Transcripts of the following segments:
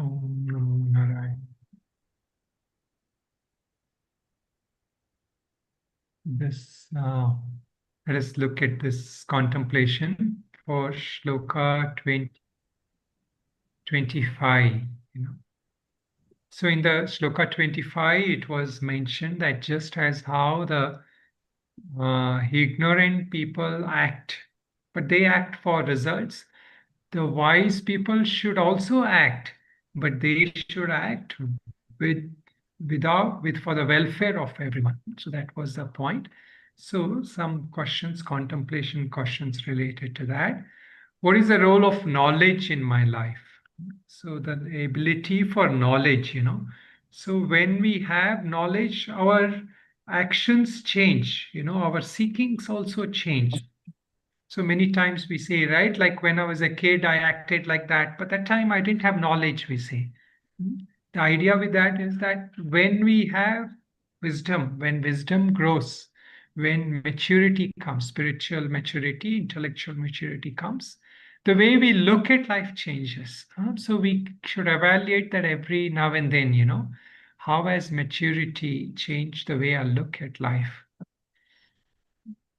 Om Namo Narayana. Let us look at this contemplation for Shloka 25. So in the Shloka 25, it was mentioned that just as how the ignorant people act, but they act for results, the wise people should also act, but they should act with for the welfare of everyone. So that was the point. So some questions, contemplation questions related to that. What is the role of knowledge in my life? So the ability for knowledge, So when we have knowledge, our actions change, our seekings also change. So many times we say, right, like when I was a kid, I acted like that, but that time I didn't have knowledge, we say. The idea with that is that when we have wisdom, when wisdom grows, when maturity comes, spiritual maturity, intellectual maturity comes, the way we look at life changes. So we should evaluate that every now and then, how has maturity changed the way I look at life?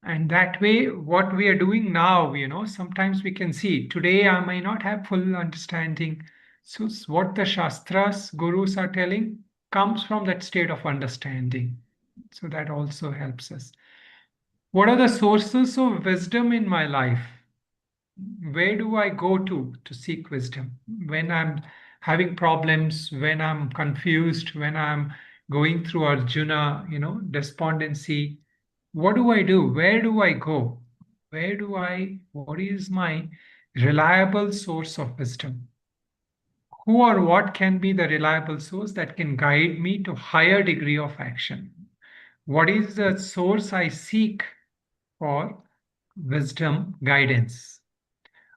And that way, what we are doing now, sometimes we can see today I may not have full understanding. So what the Shastras, gurus are telling comes from that state of understanding. So that also helps us. What are the sources of wisdom in my life? Where do I go to seek wisdom? When I'm having problems, when I'm confused, when I'm going through Arjuna, despondency, what do I do? Where do I go? What is my reliable source of wisdom? Who or what can be the reliable source that can guide me to higher degree of action? What is the source I seek for wisdom guidance?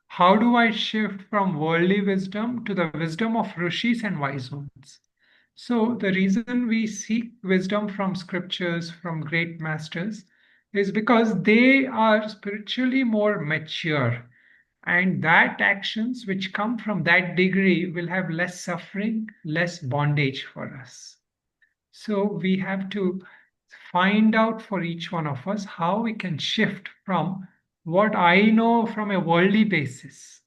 How do I shift from worldly wisdom to the wisdom of rishis and wise ones? So the reason we seek wisdom from scriptures, from great masters, is because they are spiritually more mature. And that actions which come from that degree will have less suffering, less bondage for us. So we have to find out for each one of us how we can shift from what I know from a worldly basis.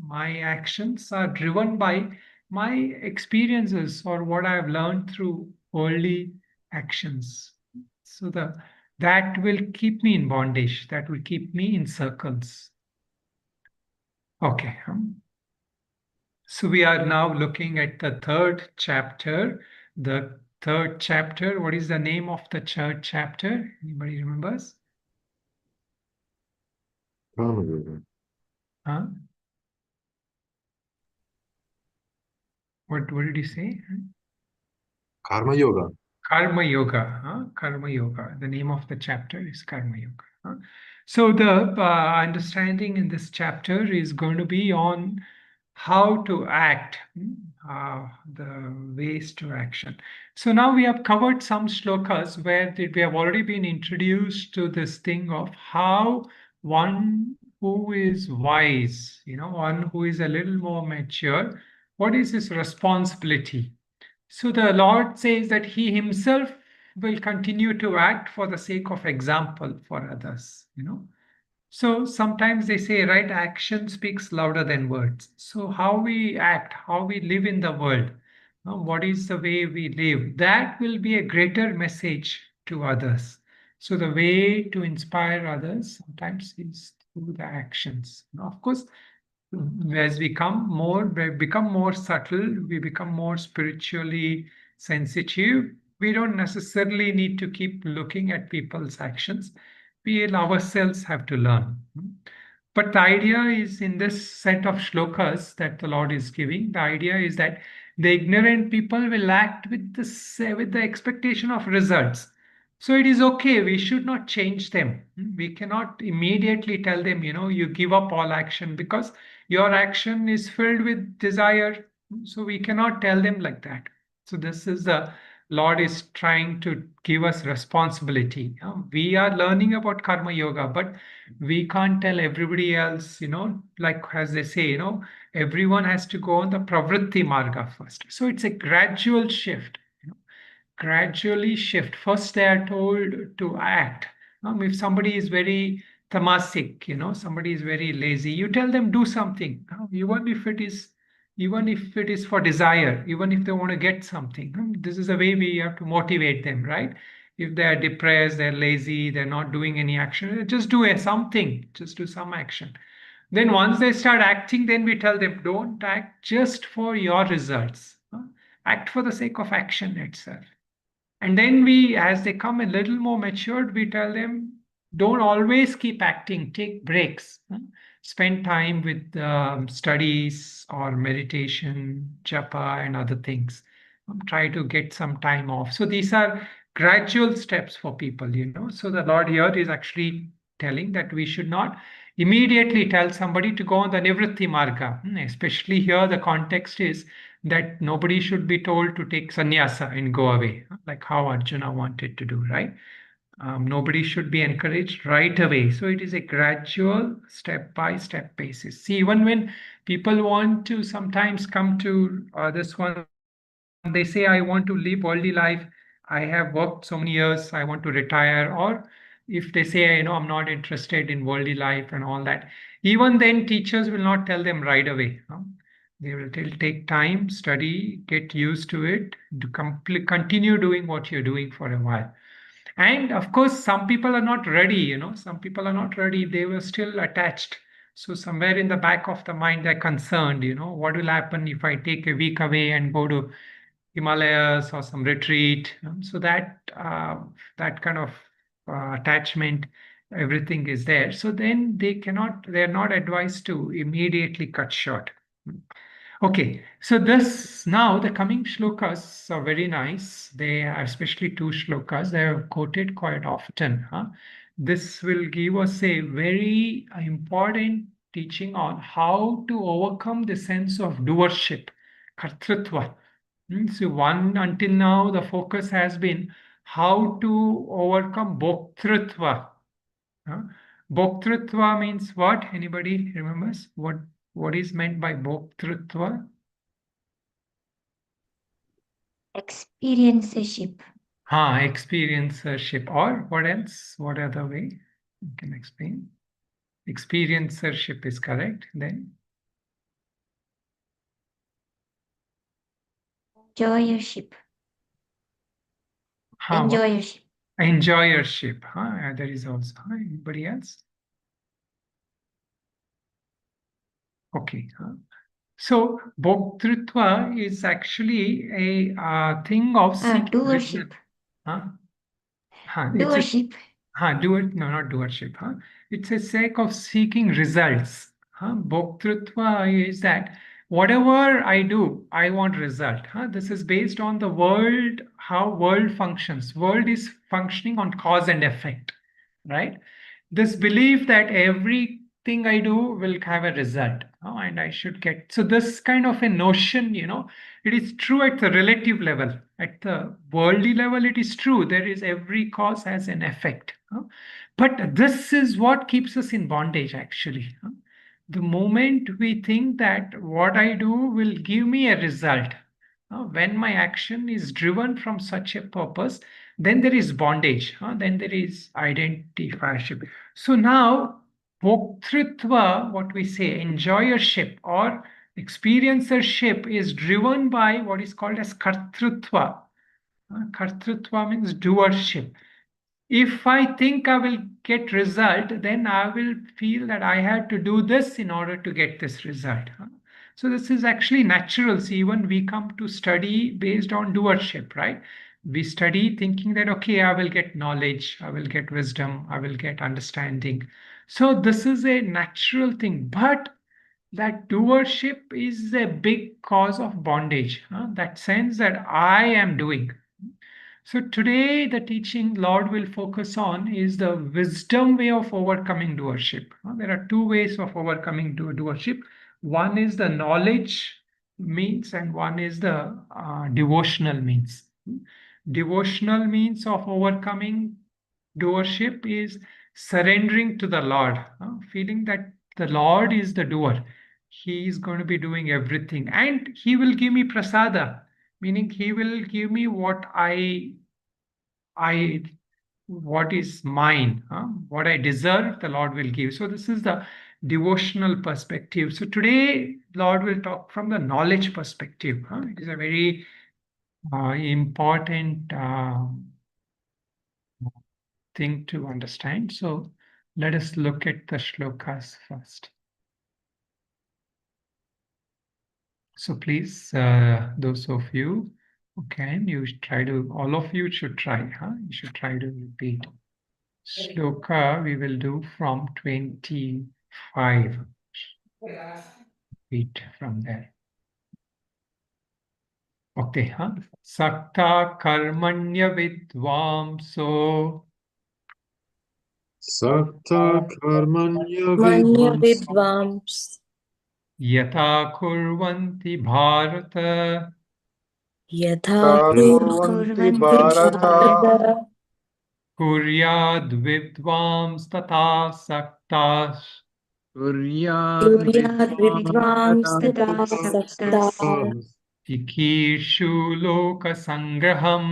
My actions are driven by my experiences or what I've learned through worldly actions. So that will keep me in bondage, that will keep me in circles. Okay. So we are now looking at the third chapter. The third chapter, what is the name of the third chapter? Anybody remembers? Karma Yoga. Huh? What did you say? Karma Yoga. Karma Yoga. Karma Yoga. The name of the chapter is Karma Yoga. So the understanding in this chapter is going to be on how to act, the ways to action. So now we have covered some shlokas where we have already been introduced to this thing of how one who is wise, one who is a little more mature, what is his responsibility? So the Lord says that he himself will continue to act for the sake of example for others, So sometimes they say, right, action speaks louder than words. So how we act, how we live in the world, what is the way we live, that will be a greater message to others. So the way to inspire others sometimes is through the actions. Of course, as we become more subtle, we become more spiritually sensitive. We don't necessarily need to keep looking at people's actions. We ourselves have to learn. But the idea is in this set of shlokas that the Lord is giving, the idea is that the ignorant people will act with the expectation of results. So it is okay. We should not change them. We cannot immediately tell them, you give up all action because your action is filled with desire. So we cannot tell them like that. So this is the Lord is trying to give us responsibility. We are learning about karma yoga, but we can't tell everybody else, like as they say, everyone has to go on the pravritti marga first. So it's a gradual shift. Gradually shift. First, they are told to act. If somebody is very tamasic, somebody is very lazy, you tell them do something, even if it is for desire, even if they want to get something. This is the way we have to motivate them, right? If they are depressed, they're lazy, they're not doing any action, just do something, just do some action. Then once they start acting, then we tell them don't act just for your results. Act for the sake of action itself. And then we, as they come a little more matured, we tell them, don't always keep acting, take breaks. Spend time with studies or meditation, japa, and other things. Try to get some time off. So these are gradual steps for people. So the Lord here is actually telling that we should not immediately tell somebody to go on the Nivritti Marga. Especially here, the context is that nobody should be told to take sannyasa and go away, like how Arjuna wanted to do, right? Nobody should be encouraged right away. So it is a gradual, step by step basis. See, even when people want to sometimes come to this one, they say, I want to live worldly life. I have worked so many years. I want to retire. Or if they say, I'm not interested in worldly life and all that, even then, teachers will not tell them right away. They will take time, study, get used to it, to continue doing what you're doing for a while. And of course, some people are not ready. Some people are not ready. They were still attached. So somewhere in the back of the mind, they're concerned, what will happen if I take a week away and go to Himalayas or some retreat. So that kind of attachment, everything is there. So then they're not advised to immediately cut short. Okay, so this now the coming shlokas are very nice. They are especially two shlokas. They are quoted quite often. This will give us a very important teaching on how to overcome the sense of doership, kartrutva. So one until now the focus has been how to overcome bhoktrutva. Huh? Bhoktrutva means what? Anybody remembers what is meant by bhoktrutva? Experiencership. Experiencership. Or what else? What other way you can explain? Experiencership is correct. Then Doership. what? Enjoyership. Enjoyership. There is also. Anybody else? Okay. So bhoktrutva is actually a thing of seeking Doership. Doership. No, not doership. It's a sake of seeking results. Bhoktrutva is that whatever I do, I want result. This is based on the world, how world functions. World is functioning on cause and effect, right? This belief that everything I do will have a result, and I should get. So this kind of a notion, it is true at the relative level. At the worldly level, it is true. There is every cause has an effect. But this is what keeps us in bondage, actually. The moment we think that what I do will give me a result, when my action is driven from such a purpose, then there is bondage, then there is identification. So now, bhoktrutva, what we say, enjoyership or experiencership is driven by what is called as kartrutva. Kartrutva means doership. If I think I will get result, then I will feel that I have to do this in order to get this result. So this is actually natural. See, even we come to study based on doership, right? We study thinking that, okay, I will get knowledge, I will get wisdom, I will get understanding. So this is a natural thing. But that doership is a big cause of bondage. That sense that I am doing. So today the teaching Lord will focus on is the wisdom way of overcoming doership. There are two ways of overcoming doership. One is the knowledge means and one is the devotional means. devotional means of overcoming doership is surrendering to the Lord, feeling that the Lord is the doer. He is going to be doing everything, and He will give me prasada, meaning He will give me I what is mine, what I deserve, the Lord will give. So this is the devotional perspective. So today, Lord will talk from the knowledge perspective. It is a very important thing to understand. So let us look at the shlokas first. So please, those of you who can, you should try to, all of you should try, you should try to repeat. Shloka we will do from 25. Read from there. Okay, Sakta karmanya vidvamso Sakta karmanya Manya vidvams. vidvams yata kurvanti bharata yatha kurvanti kurvanti bharata bharata kuryad vidvams tata saktas kuryad kuryat vidvam vidvams tata tata saktas saktas ikishu loka sangraham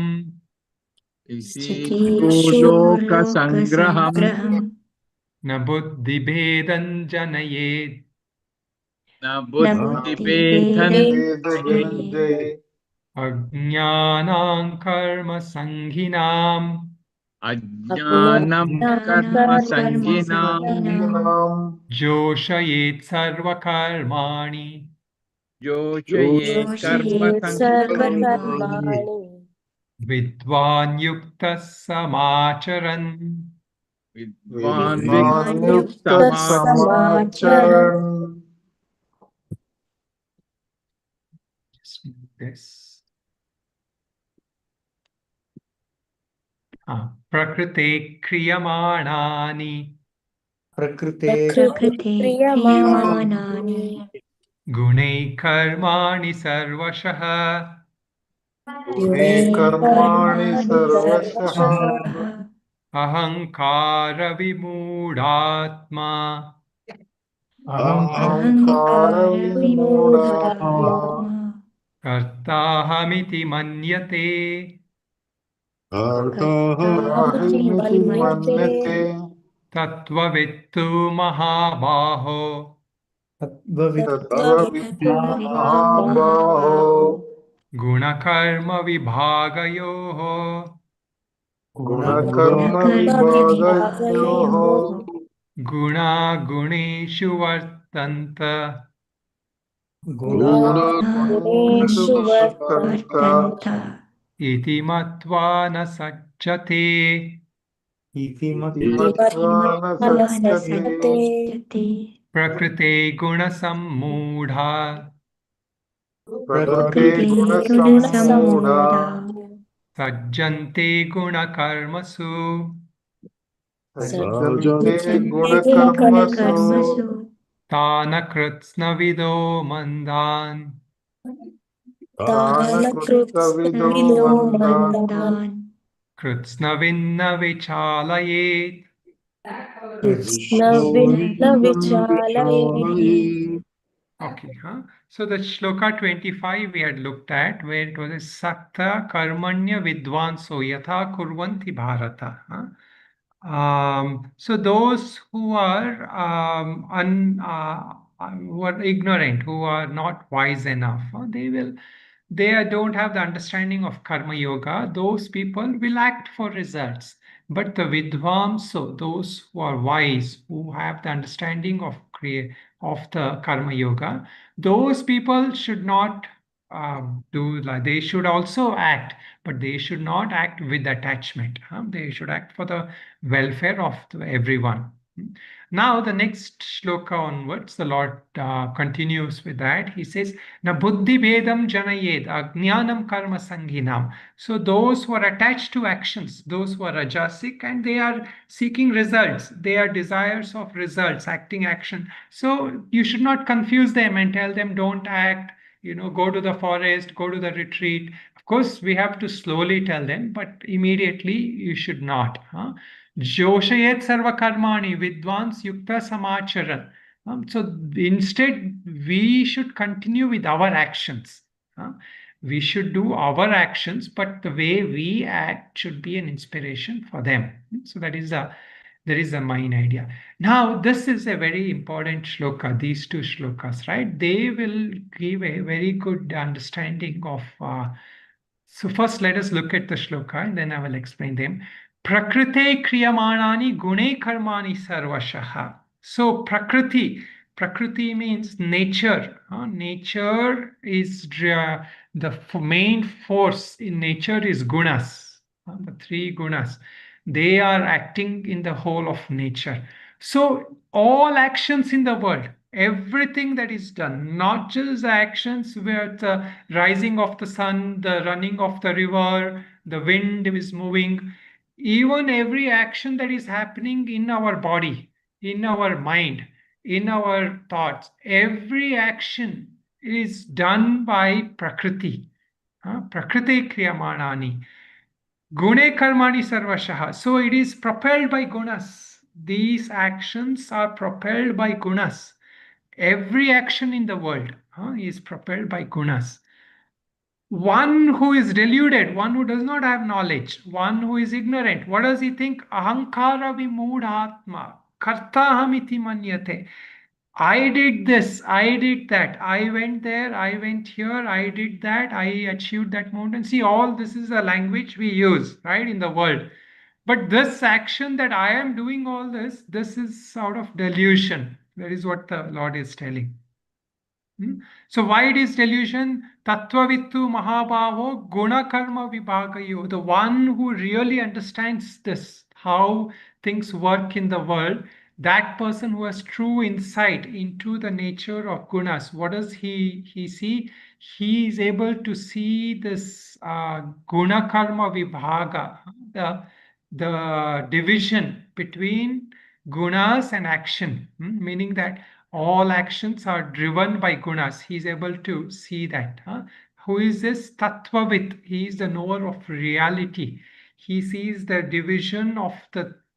chikishu loka sangraham lokasangraham na buddhi bhedan janayed na na buddhi buddhi vedhan vedam jane jane ajnanam karma sanghinam ajnanam ajnanam karma karma sanginam sanginam joshayet sarvakarmani joshayet karma yoshiyet sanginam sarvakarmani vidvan yukta samacharan vidvan vidvan vyakti Vidvan yukta yukta samacharan samacharan. samacharan. Just move this. Prakrite kriyamanani prakrite प्रकृते क्रियमाणानि gunai karmani sarvashah Gune गुणैः karmani कर्माणि sarvasyaha. सर्वशः ahankara vimudhatma Ahamkara अहङ्कारविमूढात्मा vimudhatma. kartahamiti manyate कर्ताहमिति Kartahimiti मन्यते manyate. तत्त्ववित्तु महाबाहो Tattva तत्त्ववित्तु vitti महाबाहो mahabaho. गुणकर्मविभागयोः Gunakarma गुणकर्मविभागयोः vibhagayoho. गुणागुणेषु वर्तन्त Gunaguneshu गुणेषु vartanta. वर्तन्त इति मत्वा न सज्जते iti इति Imatva na मत्वा न satyate. सज्जते प्रकृते गुणसम्मूढा Prakrute प्रकृते guna गुणसम्मूढा sammoda. सज्जन्ते गुणकर्मसु Sajjante guna सज्जन्ते karmasu. गुणकर्मसु तान् कृत्स्नविदो मन्दान् Dana तान् krutsavido कृत्स्नविदो mandan. मन्दान् कृत्स्नविन्न विचालयेत् Vishnu कृत्स्नविन्न Vishnu विचालयेत् Vishalaye. Okay, so the shloka 25 we had looked at where it was a sakta karmanya vidvanso yatha kurvanti bharata. So those who are who are ignorant, who are not wise enough, they don't have the understanding of karma yoga. Those people will act for results. But the vidvamso, those who are wise, who have the understanding of of the karma yoga, those people should not do like they should also act, but they should not act with attachment. They should act for the welfare of everyone. Now, the next shloka onwards, the Lord continues with that. He says, Na buddhi vedam janayed ajnanam karma sanghinam. So, those who are attached to actions, those who are rajasic and they are seeking results, they are desires of results, acting action. So, you should not confuse them and tell them, don't act. go to the forest, go to the retreat. Of course, we have to slowly tell them, but immediately you should not. Joshayet sarva karmani vidvans yukta samacharan. So instead, we should continue with our actions. We should do our actions, but the way we act should be an inspiration for them. So that is the main idea. Now, this is a very important shloka, these two shlokas, right? They will give a very good understanding of. So first, let us look at the shloka, and then I will explain them. Prakrite kriyamanani gune karmani sarvashaha. So Prakriti means nature. Nature is the main force in nature is gunas. The three gunas. They are acting in the whole of nature. So all actions in the world, everything that is done, not just the actions where the rising of the sun, the running of the river, the wind is moving, even every action that is happening in our body, in our mind, in our thoughts, every action is done by Prakriti. Prakriti kriyamanani. Gune karmani sarvashaha. So it is propelled by gunas. These actions are propelled by gunas. Every action in the world is propelled by gunas. One who is deluded, one who does not have knowledge, one who is ignorant, what does he think? Ahankara vimudhatma, kartahamiti manyate. I did this, I did that, I went there, I went here, I did that, I achieved that mountain. See, all this is a language we use, right, in the world. But this action that I am doing all this is out of delusion. That is what the Lord is telling. So why it is delusion? Tattvavittu mahabhavo guna karma vibhagayo. The one who really understands this, how things work in the world, that person who has true insight into the nature of gunas, what does he see? He is able to see this guna karma vibhaga, the division between gunas and action, meaning that all actions are driven by gunas. He is able to see that. Who is this? Tattvavit. He is the knower of reality. He sees the division of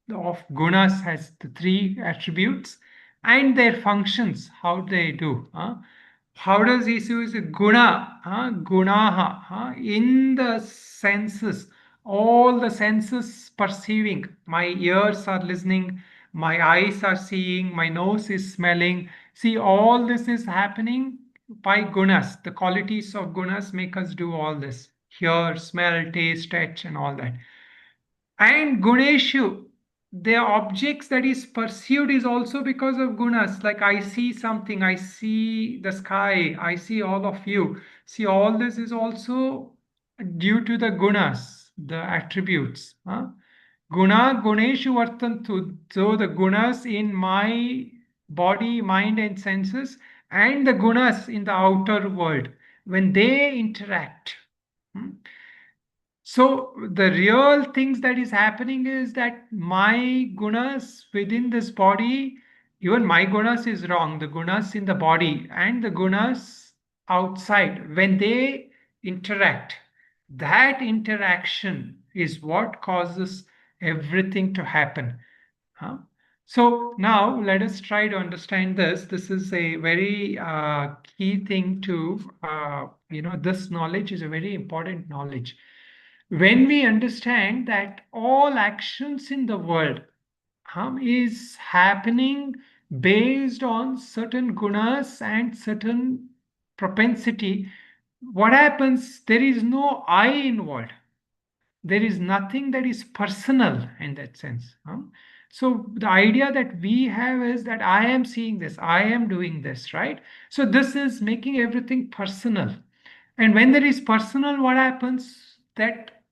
gunas as the three attributes and their functions, how they do. How does he use guna? Gunaha. In the senses, all the senses perceiving. My ears are listening, my eyes are seeing, my nose is smelling. See, all this is happening by gunas. The qualities of gunas make us do all this. Hear, smell, taste, touch, and all that. And guneshu, the objects that is perceived is also because of gunas. Like I see something, I see the sky, I see all of you. See, all this is also due to the gunas, the attributes. Guna guneshu vartantu. So the gunas in my body, mind, and senses, and the gunas in the outer world, when they interact. So the real things that is happening is that my gunas within this body, even my gunas is wrong. The gunas in the body and the gunas outside, when they interact, that interaction is what causes everything to happen. So now let us try to understand this. This is a very key thing to, this knowledge is a very important knowledge. When we understand that all actions in the world is happening based on certain gunas and certain propensity, what happens? There is no I involved. There is nothing that is personal in that sense. So the idea that we have is that I am seeing this, I am doing this, right? So this is making everything personal. And when there is personal, what happens? That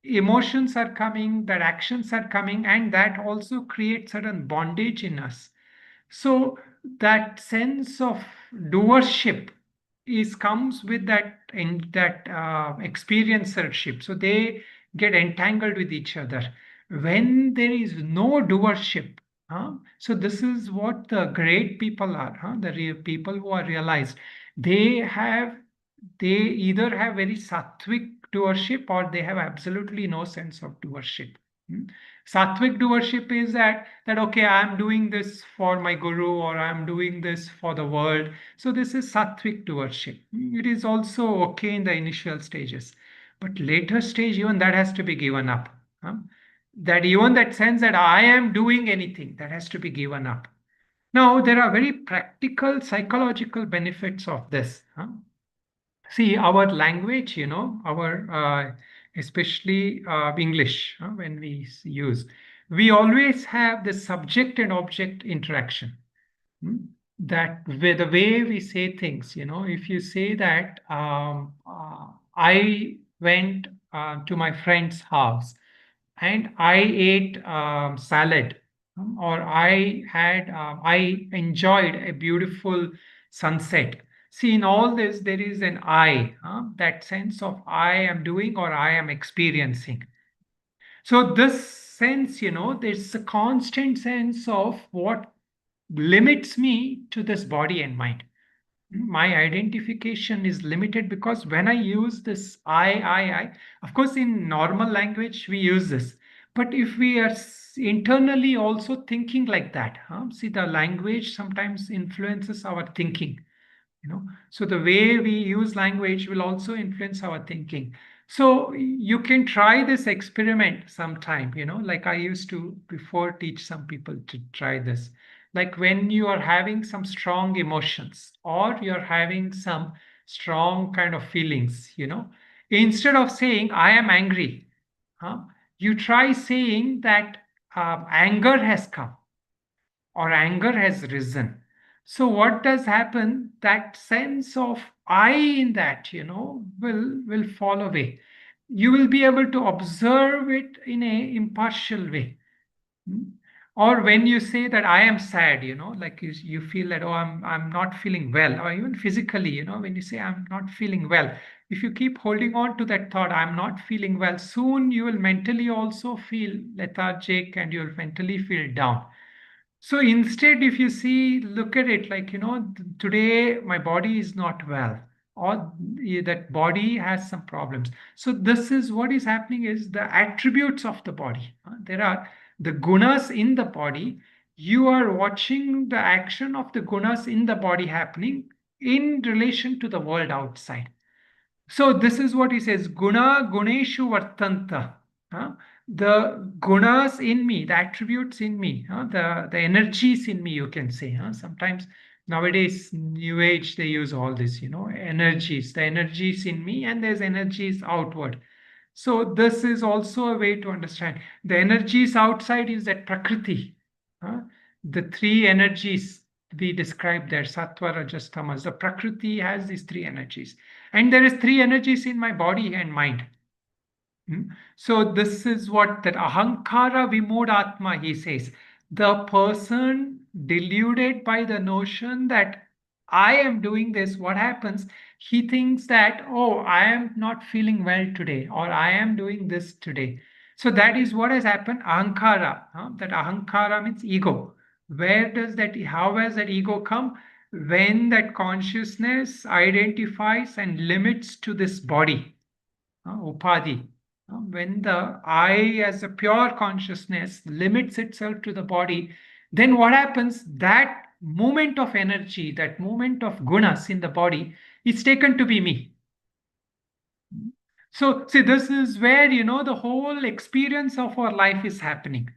emotions are coming, that actions are coming, and that also creates certain bondage in us. So that sense of doership comes with that experiencership. So they get entangled with each other. When there is no doership, so this is what the great people are, the real people who are realized. They have they either have very sattvic doership or they have absolutely no sense of doership. Sattvic doership is that okay, I'm doing this for my guru or I'm doing this for the world. So this is sattvic doership. It is also okay in the initial stages, but later stage even that has to be given up. huh? That even that sense that I am doing anything, that has to be given up. Now there are very practical psychological benefits of this. See, our language, our especially English, when we use, we always have the subject and object interaction. Hmm? That with the way we say things, if you say that I went to my friend's house and I ate salad, or I enjoyed a beautiful sunset. See, in all this, there is an I, that sense of I am doing or I am experiencing. So, this sense, there's a constant sense of what limits me to this body and mind. My identification is limited because when I use this I, of course, in normal language, we use this. But if we are internally also thinking like that, see, the language sometimes influences our thinking. So the way we use language will also influence our thinking. So you can try this experiment sometime, like I used to before teach some people to try this. Like when you are having some strong emotions or you're having some strong kind of feelings, instead of saying I am angry, huh, you try saying that anger has come or anger has risen. So what does happen? That sense of I in that, will fall away. You will be able to observe it in a impartial way. Hmm? Or when you say that I am sad, like you feel that, oh, I'm not feeling well, or even physically, when you say I'm not feeling well, if you keep holding on to that thought, I'm not feeling well, soon you will mentally also feel lethargic and you'll mentally feel down. So instead, if you see, look at it like, today my body is not well, or that body has some problems. So this is what is happening is the attributes of the body. There are the gunas in the body. You are watching the action of the gunas in the body happening in relation to the world outside. So this is what he says, guna guneshu vartanta. The gunas in me, the attributes in me, the energies in me, you can say. Sometimes nowadays, New Age, they use all this, energies, the energies in me, and there's energies outward. So this is also a way to understand. The energies outside is that Prakriti. The three energies we describe there, Sattva, Rajas, Tamas. The Prakriti has these three energies. And there is three energies in my body and mind. So this is what that ahankara vimodatma, he says. The person deluded by the notion that I am doing this, what happens? He thinks that, oh, I am not feeling well today, or I am doing this today. So that is what has happened. Ahankara, that ahankara means ego. Where does that, how has that ego come? When that consciousness identifies and limits to this body, upadhi. When the I as a pure consciousness limits itself to the body, then what happens? That movement of energy, that movement of gunas in the body is taken to be me. So, see, this is where, the whole experience of our life is happening.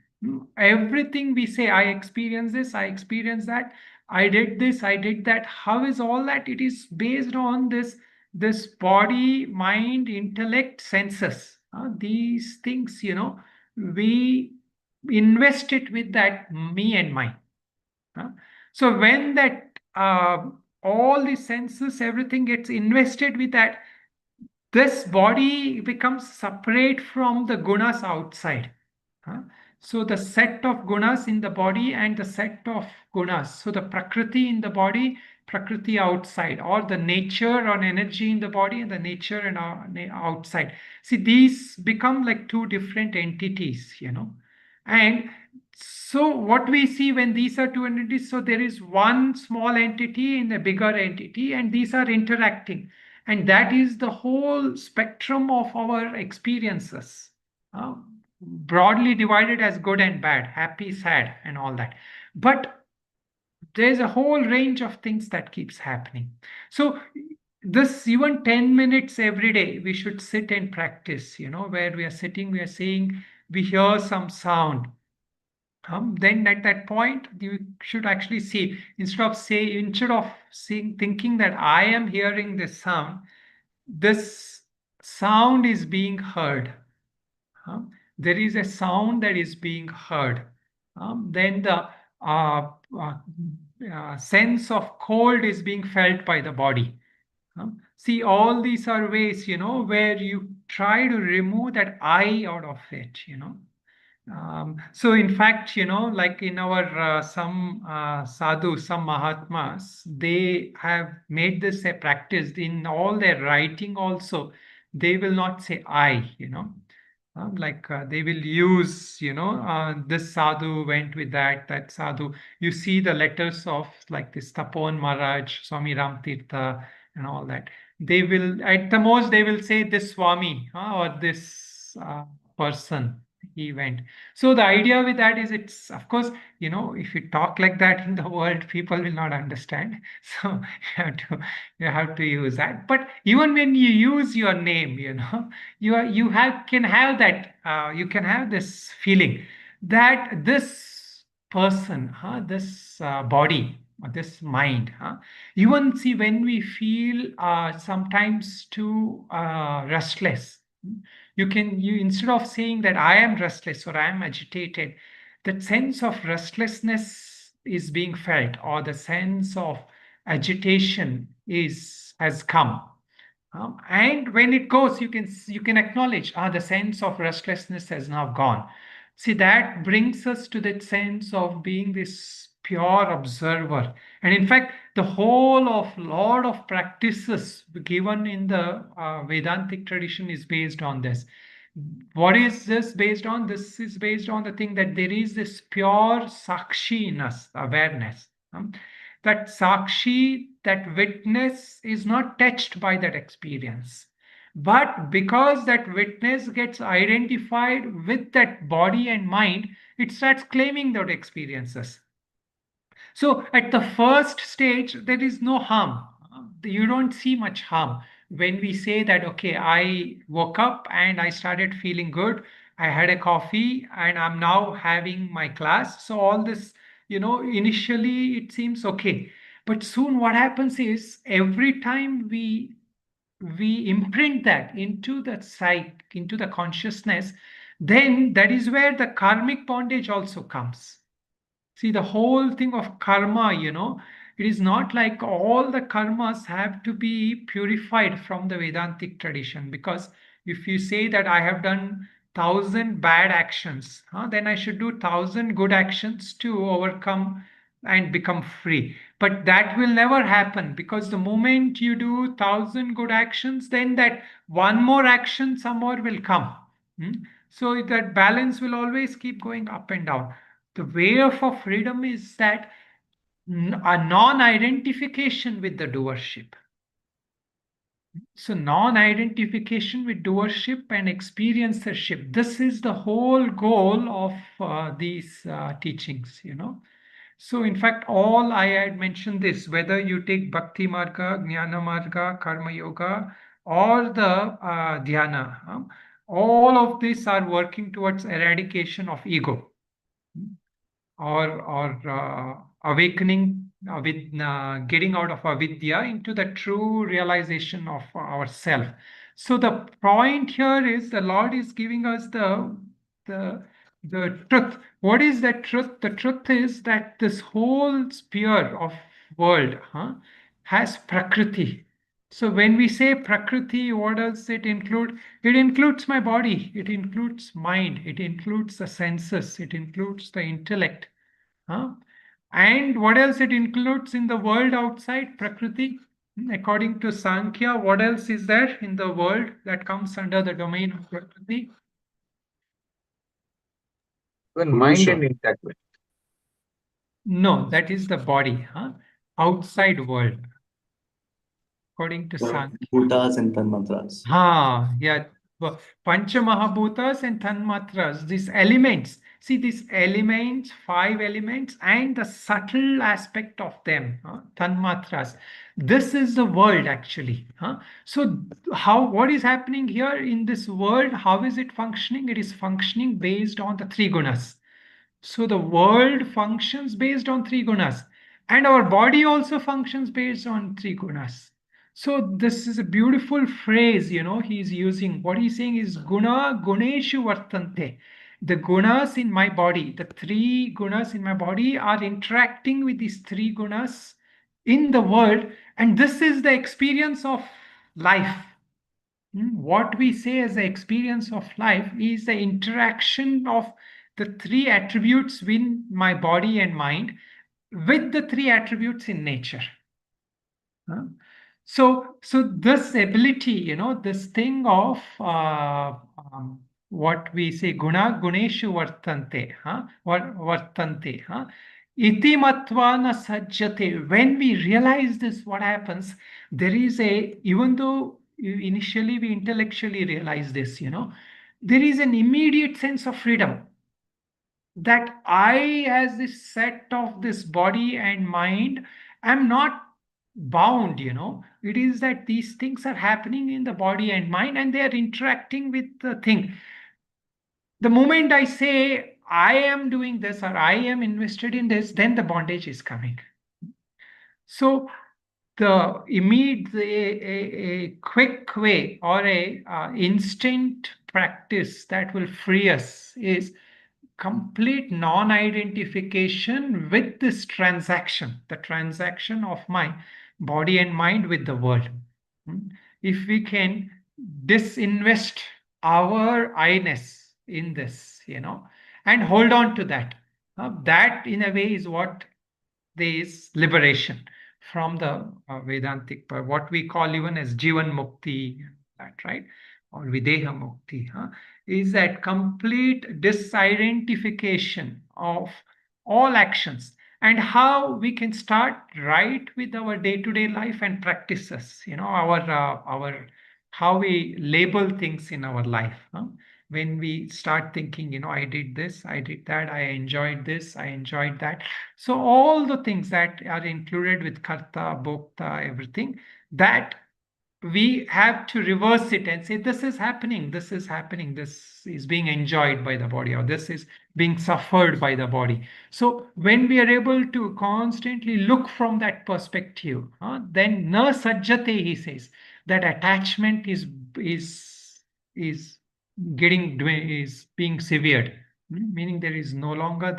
Everything we say, I experience this, I experience that, I did this, I did that. How is all that? It is based on this body, mind, intellect, senses. These things, we invest it with that me and mine. So when that all the senses, everything gets invested with that, this body becomes separate from the gunas outside. So the set of gunas in the body and the set of gunas. So the Prakriti in the body, Prakriti outside, or the nature or energy in the body and the nature and outside. See, these become like two different entities, And so what we see when these are two entities, so there is one small entity in a bigger entity, and these are interacting. And that is the whole spectrum of our experiences, broadly divided as good and bad, happy, sad, and all that. But there's a whole range of things that keeps happening. So this, even 10 minutes every day, we should sit and practice, where we are sitting, we are saying, we hear some sound. Then at that point, you should actually see, instead of seeing, thinking that I am hearing this sound is being heard. There is a sound that is being heard. Then the uh, sense of cold is being felt by the body. See, all these are ways, where you try to remove that I out of it. So in fact, like in our some sadhus, some mahatmas, they have made this a practice in all their writing also. They will not say I. Like they will use, this sadhu went with that sadhu. You see the letters of like this Tapon Maharaj, Swami Ram Tirtha, and all that. They will, at the most, they will say this Swami, or this person, he went. So the idea with that is, it's, of course, if you talk like that in the world, people will not understand. So you have to use that. But even when you use your name, can have that, you can have this feeling that this person, this body, or this mind, even see, when we feel sometimes too restless, you, instead of saying that I am restless or I am agitated, that sense of restlessness is being felt, or the sense of agitation has come. And when it goes, you can acknowledge, the sense of restlessness has now gone. See, that brings us to that sense of being this pure observer. And in fact, the whole of lot of practices given in the Vedantic tradition is based on this. What is this based on? This is based on the thing that there is this pure sakshiness, awareness. That sakshi, that witness, is not touched by that experience. But because that witness gets identified with that body and mind, it starts claiming those experiences. So at the first stage, there is no harm. You don't see much harm. When we say that, okay, I woke up and I started feeling good, I had a coffee and I'm now having my class. So all this, initially it seems okay. But soon what happens is, every time we imprint that into the psyche, into the consciousness, then that is where the karmic bondage also comes. See, the whole thing of karma, it is not like all the karmas have to be purified from the Vedantic tradition. Because if you say that I have done 1,000 bad actions, then I should do 1,000 good actions to overcome and become free. But that will never happen, because the moment you do 1,000 good actions, then that one more action somewhere will come. So that balance will always keep going up and down. The way of freedom is that a non-identification with the doership. So non-identification with doership and experiencership. This is the whole goal of these teachings, So in fact, all I had mentioned this, whether you take Bhakti Marga, Jnana Marga, Karma Yoga, or the Dhyana, all of these are working towards eradication of ego, or awakening with getting out of avidya into the true realization of ourself. So the point here is, the Lord is giving us the the truth. What is that truth? The truth is that this whole sphere of world has Prakriti. So when we say Prakriti, what does it include? It includes my body, it includes mind, it includes the senses, it includes the intellect. And what else it includes in the world outside Prakriti? According to Sankhya, what else is there in the world that comes under the domain of Prakriti? Even mind and intellect. No, that is the body. Outside world. according to Sankhya. Bhutas and Tanmatras. Yeah. Pancha Mahabhutas and Tanmatras, these elements. See, these elements, 5 elements, and the subtle aspect of them, Tanmatras. This is the world actually. So, what is happening here in this world? How is it functioning? It is functioning based on the 3 gunas. So the world functions based on 3 gunas, and our body also functions based on 3 gunas. So this is a beautiful phrase, he's using. What he's saying is guneshu vartante. The gunas in my body, the 3 gunas in my body are interacting with these 3 gunas in the world, and this is the experience of life. What we say as the experience of life is the interaction of the 3 attributes in my body and mind with the 3 attributes in nature. So this ability, this thing of what we say, guneshu vartante, vartante, iti matva na sajjate. When we realize this, what happens? There is even though initially we intellectually realize this, there is an immediate sense of freedom that I, as this set of this body and mind, am not bound. It is that these things are happening in the body and mind, and they are interacting with the thing. The moment I say I am doing this or I am invested in this, then the bondage is coming. So the immediate, a quick way or a instant practice that will free us is complete non-identification with this transaction, the transaction of my body and mind with the world. If we can disinvest our I-ness in this, and hold on to that, that in a way is what there is liberation from the Vedantic, what we call even as Jivan Mukti, that right, or Videha Mukti, is that complete disidentification of all actions, and how we can start right with our day-to-day life and practices, our how we label things in our life. When we start thinking, I did this, I did that, I enjoyed this, I enjoyed that. So all the things that are included with karta, bhokta, everything, that we have to reverse it and say, this is happening, this is happening, this is being enjoyed by the body, or this is being suffered by the body. So when we are able to constantly look from that perspective, then na sajjate, he says, that attachment is being severed, meaning there is no longer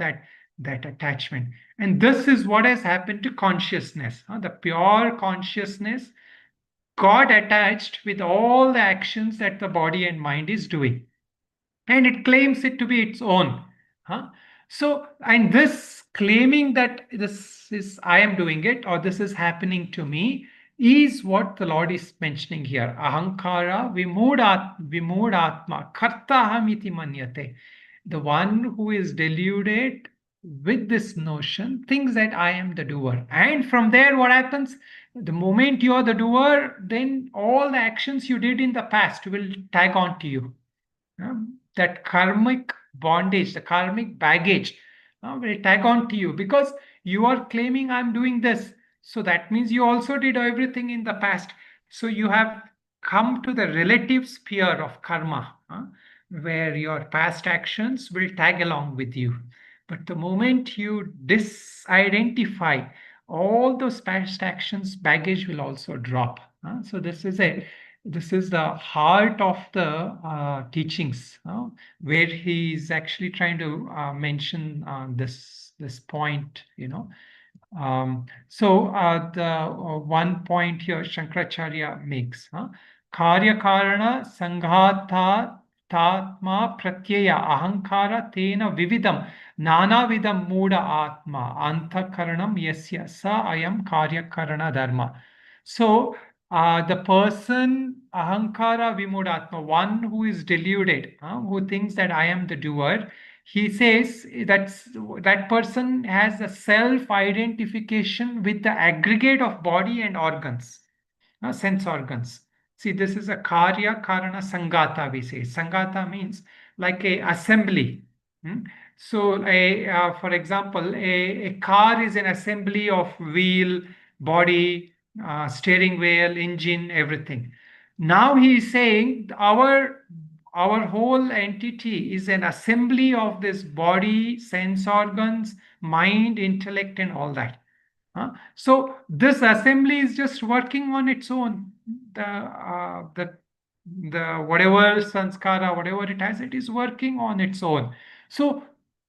that attachment. And this is what has happened to consciousness. The pure consciousness got attached with all the actions that the body and mind is doing, and it claims it to be its own. So, and this claiming that this is I am doing it, or this is happening to me, is what the Lord is mentioning here. Ahankara vimoodatma kartaham iti manyate. The one who is deluded with this notion thinks that I am the doer. And from there, what happens? The moment you are the doer, then all the actions you did in the past will tag on to you. That karmic bondage, the karmic baggage will tag on to you, because you are claiming I'm doing this. So that means you also did everything in the past. So you have come to the relative sphere of karma, where your past actions will tag along with you. But the moment you disidentify all those past actions, baggage will also drop. So this is the heart of the teachings, where he is actually trying to mention this point. So the one point here Shankaracharya makes, karya karana sanghatha tatma pratyaya ahankara tena vividam nanavidam muda atma antakaranam yasya sa ayam karya karana dharma. So the person ahankara vimudatma, one who is deluded, who thinks that I am the doer, he says that person has a self-identification with the aggregate of body and organs. sense organs. See, this is a karya karana sangata, we say. Sangata means like a assembly. So, for example, a car is an assembly of wheel, body, steering wheel, engine, everything. Now he is saying our whole entity is an assembly of this body, sense organs, mind, intellect, and all that. So this assembly is just working on its own. The whatever sanskara, whatever it has, it is working on its own. So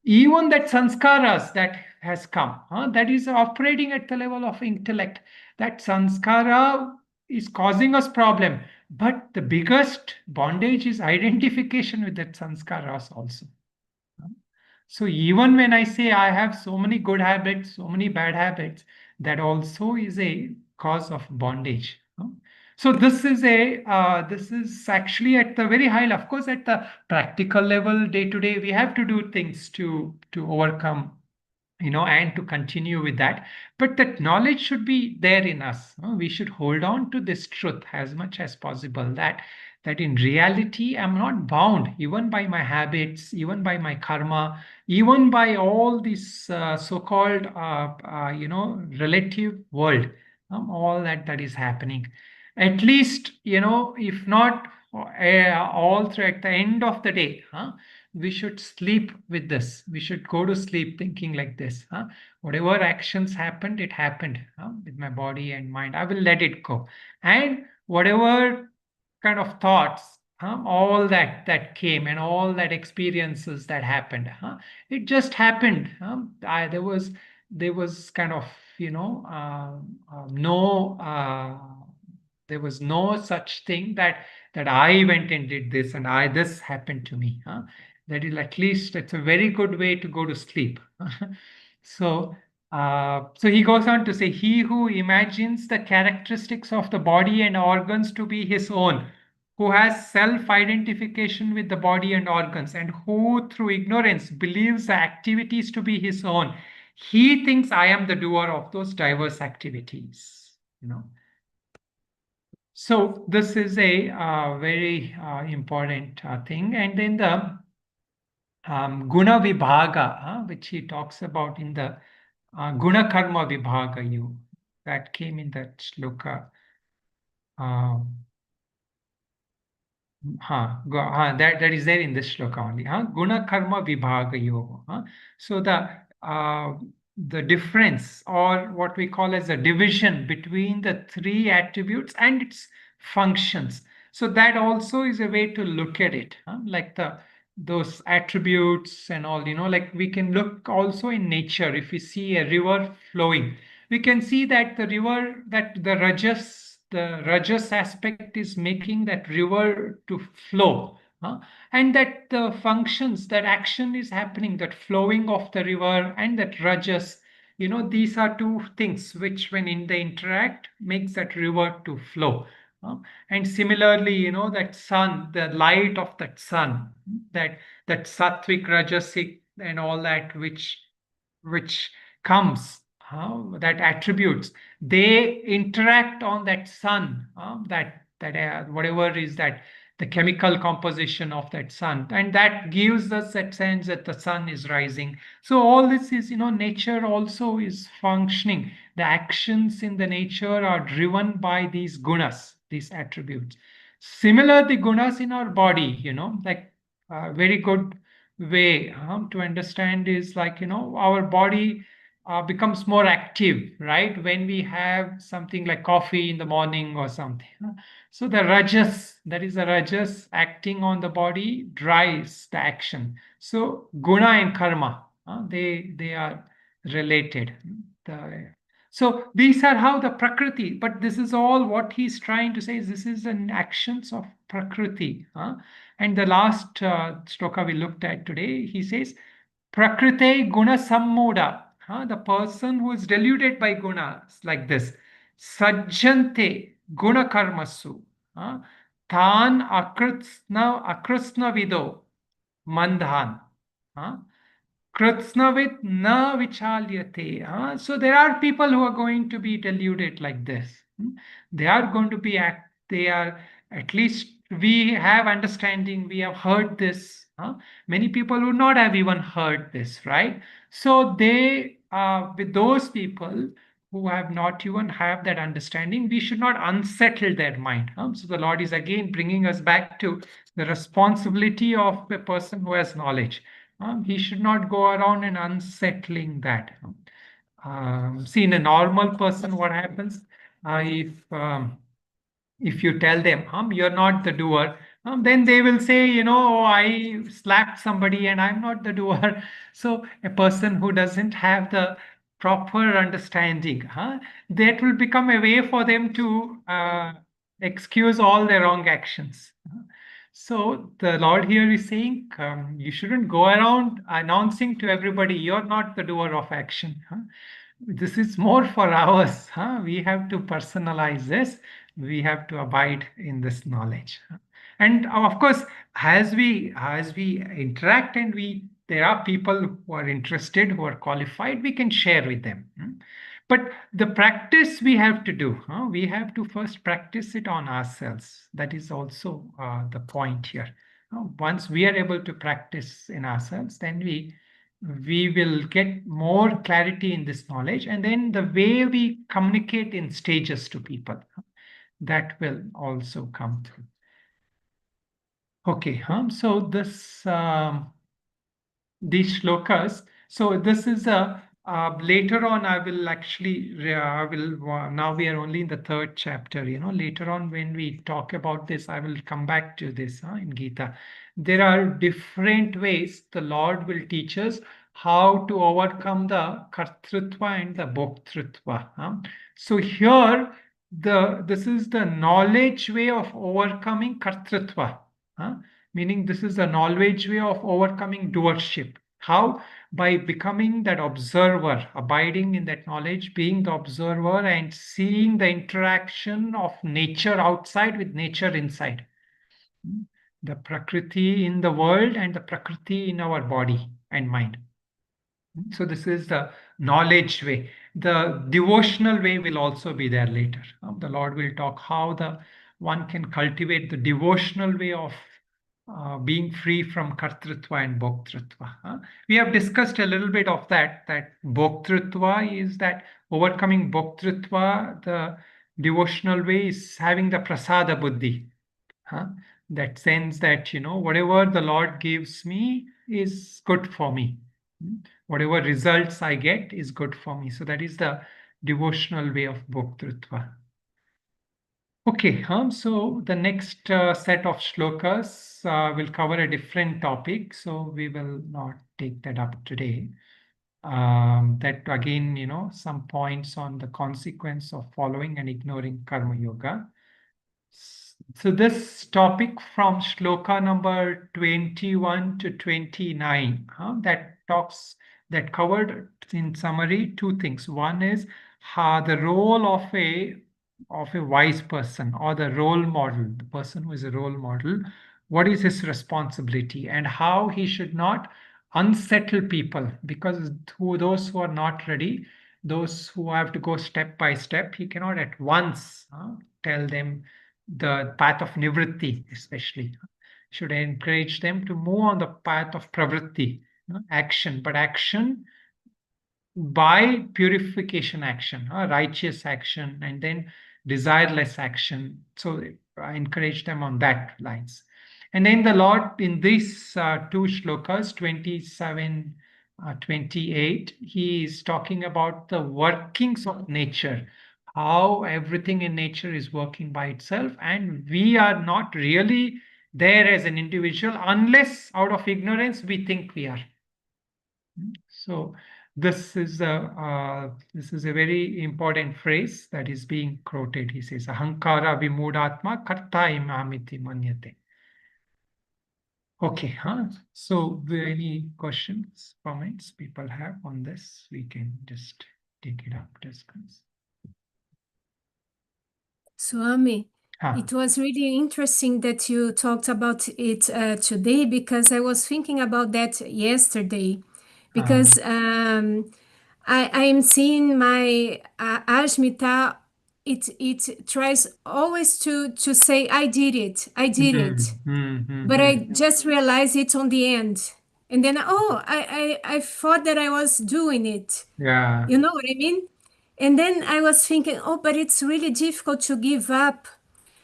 even that sanskaras that has come, that is operating at the level of intellect. That sanskara is causing us problem. But the biggest bondage is identification with that sanskaras also. So even when I say I have so many good habits, so many bad habits, that also is a cause of bondage. So this is actually at the very high level. Of course, at the practical level, day to day, we have to do things to overcome, and to continue with that. But that knowledge should be there in us. We should hold on to this truth as much as possible, that in reality, I'm not bound even by my habits, even by my karma, even by all this so-called, relative world, all that is happening. At least, if not all through at the end of the day, we should sleep with this. We should go to sleep thinking like this. Whatever actions happened, it happened with my body and mind. I will let it go. And whatever kind of thoughts, all that came and all that experiences that happened, it just happened. There was kind of, no. There was no such thing that I went and did this and this happened to me. That is, at least it's a very good way to go to sleep. So, so he goes on to say, he who imagines the characteristics of the body and organs to be his own, who has self-identification with the body and organs, and who through ignorance believes the activities to be his own, he thinks I am the doer of those diverse activities. So this is a very important thing. And then the guna vibhaga, which he talks about in the guna karma vibhaga, that came in that shloka. That is there in this shloka only. Guna karma vibhaga yoga. So the difference, or what we call as a division between the three attributes and its functions. So that also is a way to look at it, like those attributes and all, like we can look also in nature. If we see a river flowing, we can see that the river, that the rajas aspect is making that river to flow, and that the functions, that action is happening, that flowing of the river and that rajas, these are two things which when they interact makes that river to flow. And similarly, that sun, the light of that sun, that sattvic, rajasic, and all that which comes, that attributes, they interact on that sun, that whatever is that the chemical composition of that sun, and that gives us that sense that the sun is rising. So all this is, nature also is functioning. The actions in the nature are driven by these gunas, these attributes. Similar, the gunas in our body, like very good way to understand is like, our body becomes more active, right? When we have something like coffee in the morning or something. So the rajas, that is the rajas acting on the body, drives the action. So guna and karma, they are related. So these are how the Prakriti, but this is all what he's trying to say is this is an actions of Prakriti. And the last shloka we looked at today, he says, Prakrite guna sammoda. The person who is deluded by gunas like this. Sajjante guna karmasu. Tan akritsna vido mandhan. Kritsnavit na vichalyate. So there are people who are going to be deluded like this. They are going to be they are, at least we have understanding, we have heard this. Many people would not have even heard this, right? So they, with those people who have not even have that understanding, we should not unsettle their mind. So the Lord is again bringing us back to the responsibility of a person who has knowledge. He should not go around and unsettling that. See, in a normal person, what happens if you tell them, you're not the doer, then they will say, "Oh, I slapped somebody and I'm not the doer." So a person who doesn't have the proper understanding, that will become a way for them to excuse all their wrong actions. So the Lord here is saying, you shouldn't go around announcing to everybody, "You're not the doer of action." This is more for ours. We have to personalize this. We have to abide in this knowledge. And of course, as we interact and there are people who are interested, who are qualified, we can share with them. But the practice we have to do, we have to first practice it on ourselves. That is also the point here. Once we are able to practice in ourselves, then we will get more clarity in this knowledge, and then the way we communicate in stages to people, that will also come through. Okay, so these shlokas. So this is a later on. I will actually. I will now we are only in the third chapter. Later on when we talk about this, I will come back to this in Gita. There are different ways the Lord will teach us how to overcome the kartrutva and the bhoktrutva. So here this is the knowledge way of overcoming kartrutva. Meaning this is the knowledge way of overcoming doership. How? By becoming that observer, abiding in that knowledge, being the observer and seeing the interaction of nature outside with nature inside. The Prakriti in the world and the Prakriti in our body and mind. So this is the knowledge way. The devotional way will also be there later. The Lord will talk how one can cultivate the devotional way of being free from kartrutva and bhoktrutva. We have discussed a little bit of that bhoktrutva is that overcoming bhoktrutva, the devotional way is having the prasada buddhi. That sense that, whatever the Lord gives me is good for me. Whatever results I get is good for me. So that is the devotional way of bhoktrutva. Okay, so the next set of shlokas will cover a different topic, so we will not take that up today. That again, some points on the consequence of following and ignoring karma yoga. So this topic from shloka number 21 to 29, that covered in summary two things. One is the role of a wise person or the role model, the person who is a role model, what is his responsibility and how he should not unsettle people, because those who are not ready, those who have to go step by step, he cannot at once tell them the path of nivritti, especially. Should encourage them to move on the path of pravritti, action, but action by purification action, righteous action, and then desireless action. So I encourage them on that lines. And then the Lord in these two shlokas, 27, 28, he is talking about the workings of nature, how everything in nature is working by itself, and we are not really there as an individual unless out of ignorance we think we are. So this is a very important phrase that is being quoted. He says, "Ahankara vimudhatma karta imamiti manyate." Okay, so any questions, comments people have on this? We can just take it up, discuss. Swami, it was really interesting that you talked about it today, because I was thinking about that yesterday. Because I am seeing my Asmita it tries always to say, I did it, I did it. But I Mm-hmm. just realized it on the end. And then, oh, I thought that I was doing it. Yeah. You know what I mean? And then I was thinking, oh, but it's really difficult to give up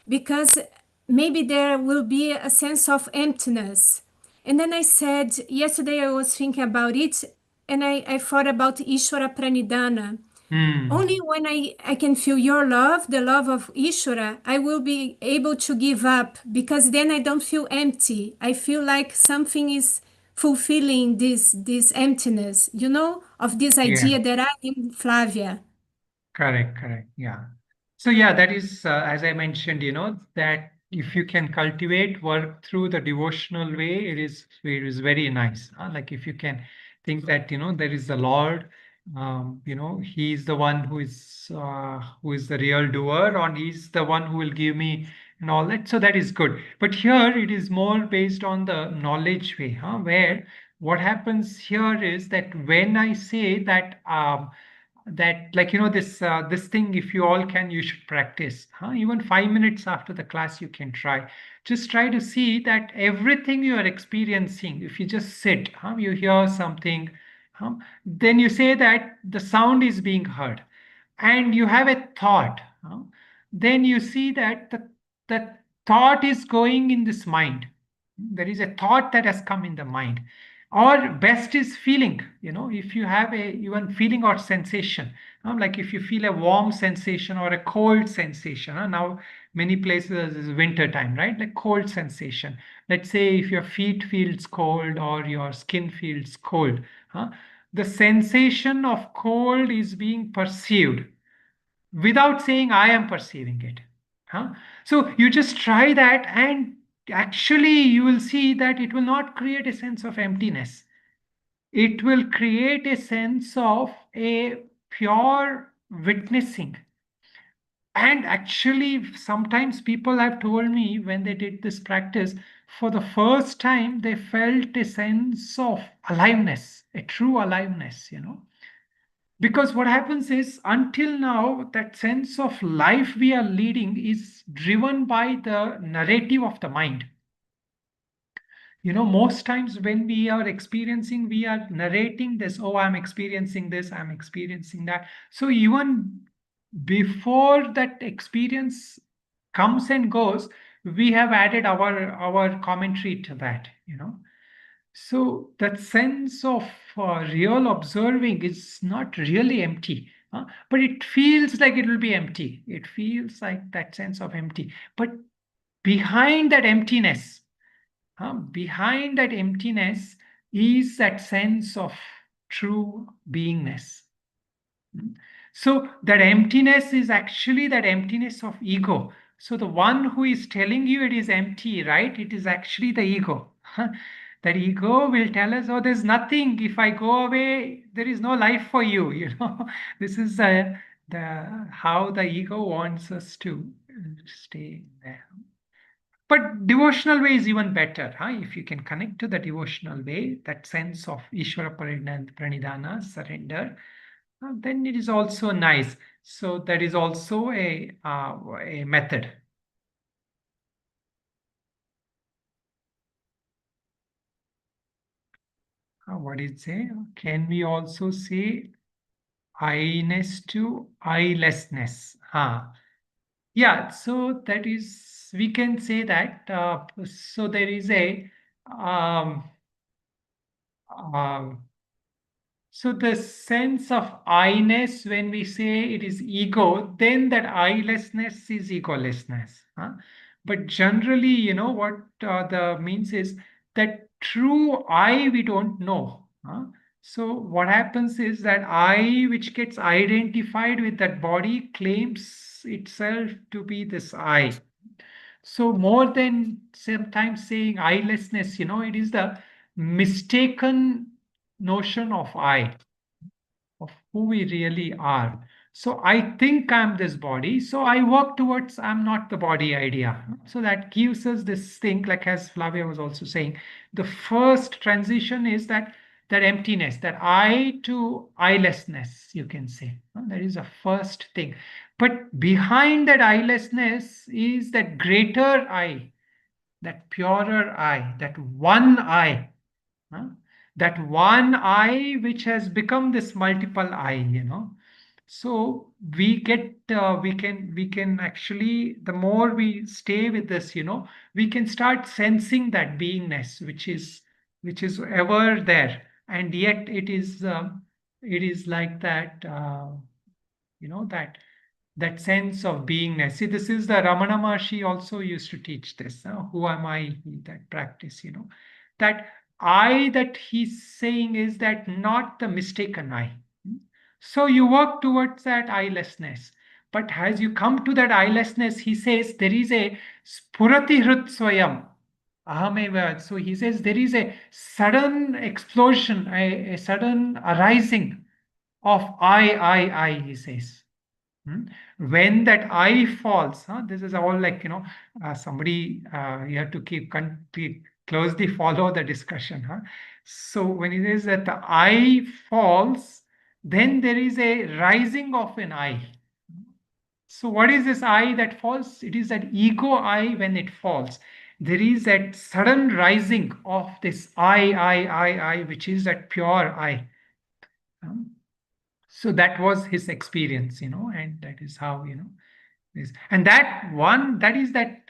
because maybe there will be a sense of emptiness. And then I said, yesterday I was thinking about it, and I thought about Ishvara Pranidhana. Only when I can feel your love, the love of Ishvara, I will be able to give up, because then I don't feel empty. I feel like something is fulfilling this emptiness, you know, of this Yeah. idea that I am Flavia. Correct, correct. Yeah. So yeah, that is, as I mentioned, that if you can cultivate, work through the devotional way, it is very nice. Like if you can think that, there is the Lord, He is the one who is the real doer, and He's the one who will give me and all that. So that is good. But here it is more based on the knowledge way, where what happens here is that when I say that, like this thing, if you all can, you should practice, even 5 minutes after the class you can try. Just try to see that everything you are experiencing, if you just sit, you hear something, then you say that the sound is being heard, and you have a thought, then you see that the thought is going in this mind. There is a thought that has come in the mind. Or best is feeling, if you have a even feeling or sensation, like if you feel a warm sensation or a cold sensation, now many places is winter time, right? Like cold sensation. Let's say if your feet feels cold or your skin feels cold, the sensation of cold is being perceived without saying I am perceiving it. So you just try that, and actually you will see that it will not create a sense of emptiness. It will create a sense of a pure witnessing. And actually, sometimes people have told me when they did this practice, for the first time, they felt a sense of aliveness, a true aliveness. Because what happens is, until now, that sense of life we are leading is driven by the narrative of the mind. Most times when we are experiencing, we are narrating this, oh, I'm experiencing this, I'm experiencing that. So even before that experience comes and goes, we have added our commentary to that. So that sense of real observing is not really empty, but it feels like it will be empty. It feels like that sense of empty. But behind that emptiness, behind that emptiness is that sense of true beingness. So that emptiness is actually that emptiness of ego. So the one who is telling you it is empty, right? It is actually the ego. That ego will tell us, oh, there's nothing. If I go away, there is no life for you. This is the how the ego wants us to stay there. But devotional way is even better. If you can connect to the devotional way, that sense of Ishvara Pranidhana, surrender, then it is also nice. So that is also a method. What did it say? Can we also say I-ness to I-lessness? Yeah, so that is, we can say that. So there is a um, so the sense of I-ness, when we say it is ego, then that I-lessness is egolessness. But generally, what the means is that true I we don't know. So what happens is that I, which gets identified with that body, claims itself to be this I. So more than sometimes saying I-lessness, it is the mistaken notion of I, of who we really are. So I think I'm this body, so I work towards I'm not the body idea. So that gives us this thing, like as Flavia was also saying, the first transition is that that emptiness, that I to eyelessness, you can say. That is the first thing. But behind that eyelessness is that greater I, that purer I, that one I. Huh? That one I which has become this multiple I. So we get we can actually, the more we stay with this, we can start sensing that beingness which is ever there, and yet it is like that, that sense of beingness. See, this is the Ramana Maharshi also used to teach this. Who am I? That practice, that I that he's saying is that not the mistaken I. So you work towards that eyelessness. But as you come to that eyelessness, he says there is a spurati hrit swayam. Ahameva. So he says there is a sudden explosion, a sudden arising of I, he says. Hmm? When that I falls, this is all like, somebody, you have to keep closely follow the discussion. So when it is that the I falls, then there is a rising of an I. So what is this I that falls? It is that ego I when it falls. There is that sudden rising of this I, which is that pure I. So that was his experience, and that is how, this. And that one, that is that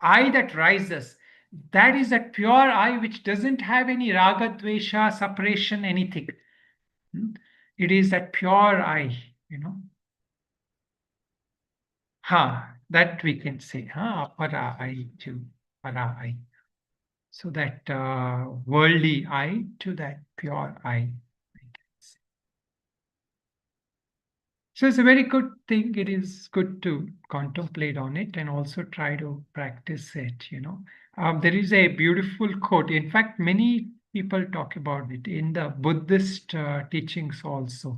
I that rises, that is that pure I which doesn't have any raga, dvesha, separation, anything. It is that pure I. That we can say, para I to para I. So that worldly I to that pure I. So it's a very good thing. It is good to contemplate on it and also try to practice it. There is a beautiful quote. In fact, many people talk about it in the Buddhist teachings also.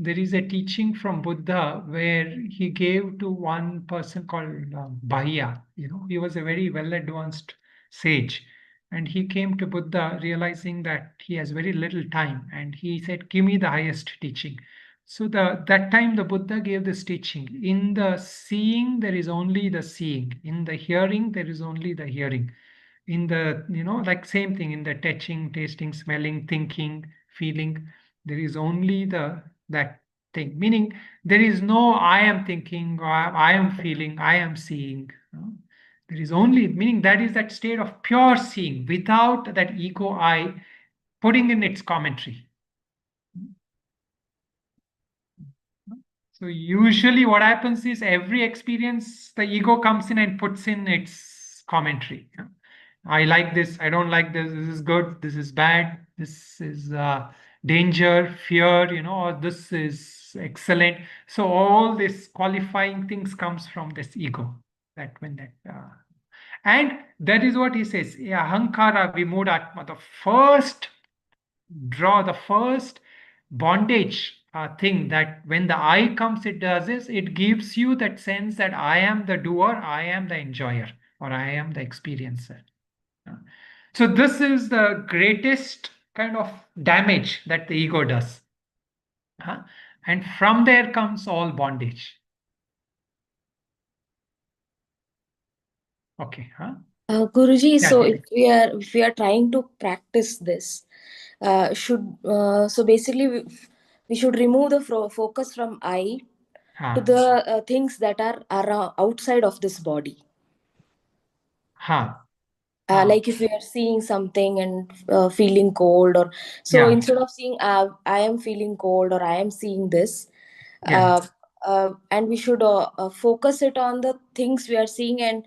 There is a teaching from Buddha where he gave to one person called Bahya. He was a very well advanced sage. And he came to Buddha realizing that he has very little time. And he said, give me the highest teaching. So that time the Buddha gave this teaching. In the seeing, there is only the seeing. In the hearing, there is only the hearing. In the, like same thing, in the touching, tasting, smelling, thinking, feeling, there is only that thing. Meaning there is no I am thinking, or I am feeling, I am seeing. There is only, meaning that is that state of pure seeing without that ego I putting in its commentary. So usually what happens is every experience, the ego comes in and puts in its commentary. I like this, I don't like this is good, this is bad, this is danger, fear, or this is excellent. So all this qualifying things comes from this ego. And that is what he says, ahankara vimudatma, the first bondage thing, that when the I comes, it does is it gives you that sense that I am the doer, I am the enjoyer, or I am the experiencer. So this is the greatest kind of damage that the ego does. And from there comes all bondage. Okay. Guruji, Yeah, so Devi. if we are trying to practice this, so basically we should remove the focus from I to the things that are outside of this body. Like if we are seeing something and feeling cold, or so instead of seeing I am feeling cold or I am seeing this, and we should focus it on the things we are seeing, and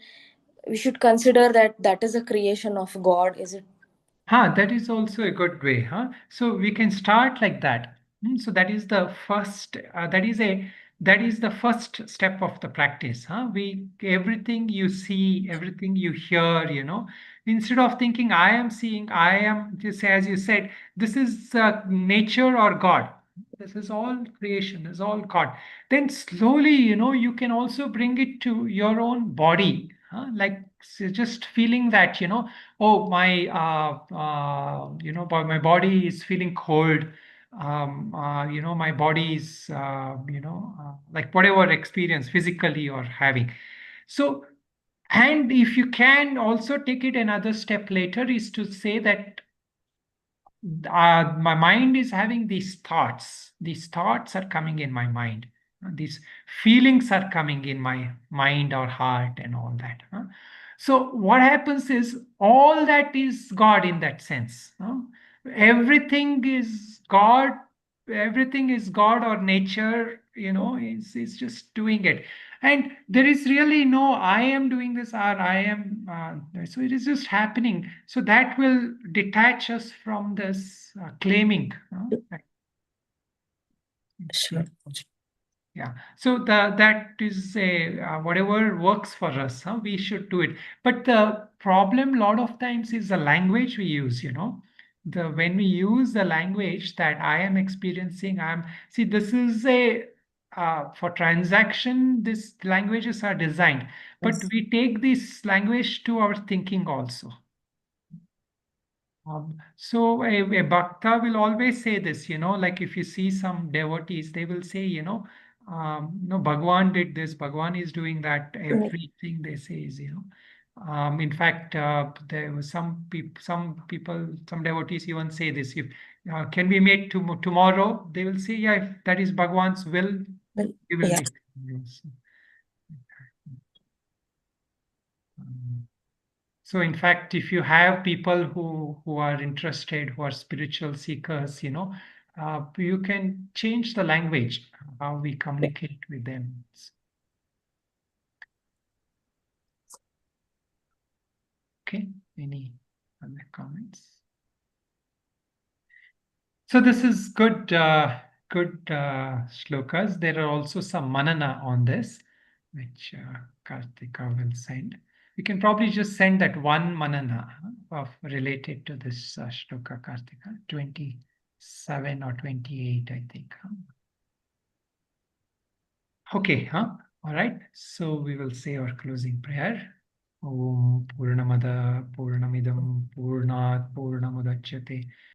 we should consider that is a creation of God. Is it? That is also a good way. So we can start like that. So that is the first. That is the first step of the practice. Everything you see, everything you hear, instead of thinking I am seeing, I am, just as you said, this is nature or God. This is all creation. This is all God. Then slowly, you can also bring it to your own body. Like just feeling that, oh, my, my body is feeling cold. My body is, like whatever experience physically or having. So, and if you can also take it another step later, is to say that my mind is having these thoughts. These thoughts are coming in my mind. These feelings are coming in my mind or heart and all that. So what happens is all that is God in that sense. Everything is God. Everything is God or nature. Is just doing it. And there is really no I am doing this or I am, so it is just happening. So that will detach us from this claiming. Sure. Yeah. So that is whatever works for us, we should do it. But the problem a lot of times is the language we use, when we use the language that I am experiencing, see, this is for transaction, these languages are designed, but Yes. we take this language to our thinking also. So a bhakta will always say this, like if you see some devotees, they will say, no, Bhagwan did this, Bhagwan is doing that, everything they say is, in fact, there was some people, some devotees even say this, if can we meet tomorrow, they will say, yeah, if that is Bhagwan's will, Well, we will yeah. meet. Yes. So in fact, if you have people who are interested, who are spiritual seekers, you can change the language, how we communicate with them. Okay, any other comments? So this is good shlokas. There are also some manana on this, which Kartika will send. We can probably just send that one manana of related to this shloka, Kartika, 27 or 28, I think. Okay, all right. So we will say our closing prayer. Om Purnamada Purnamidam Purnat Purnamudachyate